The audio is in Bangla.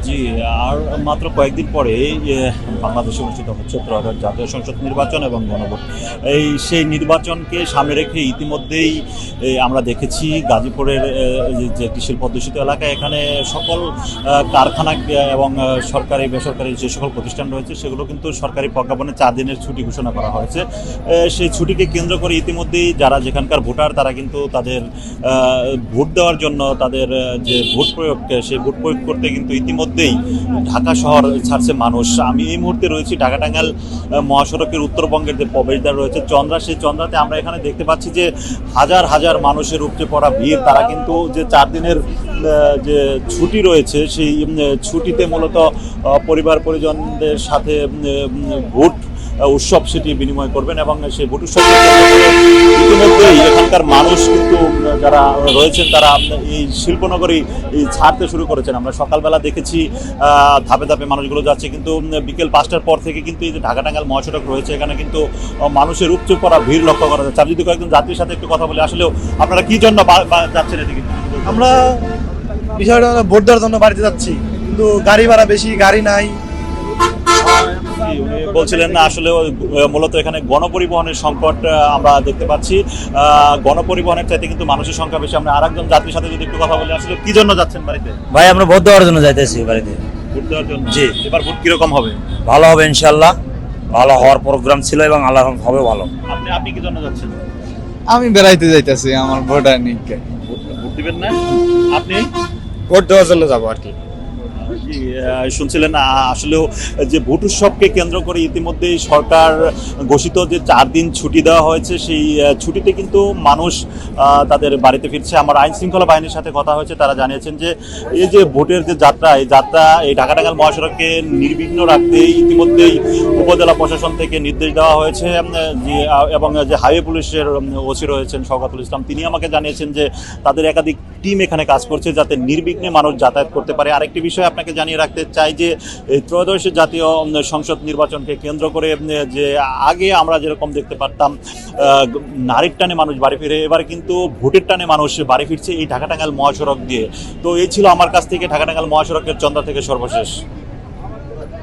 জি, আর মাত্র কয়েকদিন পরে বাংলাদেশে অনুষ্ঠিত হচ্ছে ত্রয়োদশ জাতীয় সংসদ নির্বাচন এবং গণভোট। সেই নির্বাচনকে সামনে রেখে ইতিমধ্যেই আমরা দেখেছি গাজীপুরের যে একটি শিল্পোদ্যোষিত এলাকা, এখানে সকল কারখানা এবং সরকারি বেসরকারি যে সকল প্রতিষ্ঠান রয়েছে সেগুলো কিন্তু সরকারি প্রজ্ঞাপনে 4 দিনের ছুটি ঘোষণা করা হয়েছে। সেই ছুটিকে কেন্দ্র করে ইতিমধ্যেই যারা যেখানকার ভোটার তারা কিন্তু তাদের ভোট দেওয়ার জন্য তাদের যে ভোট প্রয়োগ সেই ভোট প্রয়োগ করতে কিন্তু ইতিমধ্যেই ঢাকা শহর ছাড়ছে মানুষ। আমি এই মুহূর্তে রয়েছি ঢাকা টাঙ্গাইল মহাসড়কের উত্তরবঙ্গের যে প্রবেশদ্বার রয়েছে চন্দ্রা, সেই চন্দ্রাতে আমরা এখানে দেখতে পাচ্ছি যে হাজার হাজার মানুষের উপচে পড়া ভিড়। তারা কিন্তু যে 4 দিনের যে ছুটি রয়েছে সেই ছুটিতে মূলত পরিবার পরিজনদের সাথে ভোট উৎসব সেটি বিনিময় করবেন এবং সেই ভোট উৎসব ইতিমধ্যেই এখানকার মানুষ কিন্তু যারা রয়েছেন তারা এই শিল্পনগরী ছাড়তে শুরু করেছেন। আমরা সকালবেলা দেখেছি ধাপে ধাপে মানুষগুলো যাচ্ছে, কিন্তু বিকেল 5টার পর থেকে কিন্তু এই যে ঢাকা টাঙ্গাইল মহাসড়ক রয়েছে এখানে কিন্তু মানুষের উপচে পড়া ভিড় লক্ষ্য করা যাচ্ছে। আমি যদি কয়েকজন যাত্রীর সাথে একটু কথা বলি, আসলেও আপনারা কি জন্য যাচ্ছেন এদিকে? আমরা বিষয়টা ভোট দেওয়ার জন্য বাড়িতে যাচ্ছি, কিন্তু গাড়ি ভাড়া বেশি, গাড়ি নাই। উনি বলছিলেন না, আসলে মূলত এখানে গণপরিবহনের সংকট আমরা দেখতে পাচ্ছি। গণপরিবহনের চাইতে কিন্তু মানুষের সংখ্যা বেশি। আমরা আরেকজন যাত্রীর সাথে যদি একটু কথা বলি, আসলে কি জন্য যাচ্ছেন বাড়িতে? ভাই আমরা ভোট দেওয়ার জন্য যাইতেছি বাড়িতে। ভোট দেওয়ার জন্য? জি। এবার ভোট কিরকম হবে? ভালো হবে ইনশাল্লাহ, ভালো হওয়ার প্রোগ্রাম ছিল এবং আল্লাহ হবে ভালো। আপনি কি জন্য যাচ্ছেন? আমি বেড়াইতে যাইতেছি, আমার ভোটার নেই। ভোট দিবেন না আপনি? ভোট দেওয়ার জন্য যাবো আর কি। জি, শুনছিলেন আসলেও যে ভোট উৎসবকে কেন্দ্র করে ইতিমধ্যেই সরকার ঘোষিত যে 4 দিন ছুটি দেওয়া হয়েছে, সেই ছুটিতে কিন্তু মানুষ তাদের বাড়িতে ফিরছে। আমার আইন শৃঙ্খলা বাহিনীর সাথে কথা হয়েছে, তারা জানিয়েছেন যে এই যে ভোটের যে যাত্রা, এই যাত্রা এই ঢাকা টাঙ্গাইল মহাসড়ককে নির্বিঘ্ন রাখতে ইতিমধ্যেই উপজেলা প্রশাসন থেকে নির্দেশ দেওয়া হয়েছে। এবং যে হাইওয়ে পুলিশের ওসি রয়েছেন শওকতুল ইসলাম, তিনি আমাকে জানিয়েছেন যে তাদের একাধিক টিম এখানে কাজ করছে যাতে নির্বিঘ্নে মানুষ যাতায়াত করতে পারে। আরেকটি বিষয় আপনাকে জানিয়ে রাখতে চাই যে এই ত্রয়োদশ জাতীয় সংসদ নির্বাচনকে কেন্দ্র করে যে আগে আমরা যেরকম দেখতে পারতাম নারীর টানে মানুষ বাড়ি ফিরে, এবার কিন্তু ভোটের টানে মানুষ বাড়ি ফিরছে এই ঢাকা টাঙ্গাইল মহাসড়ক দিয়ে। তো এই ছিল আমার কাছ থেকে ঢাকা টাঙ্গাইল মহাসড়কের চন্দ্রা থেকে সর্বশেষ।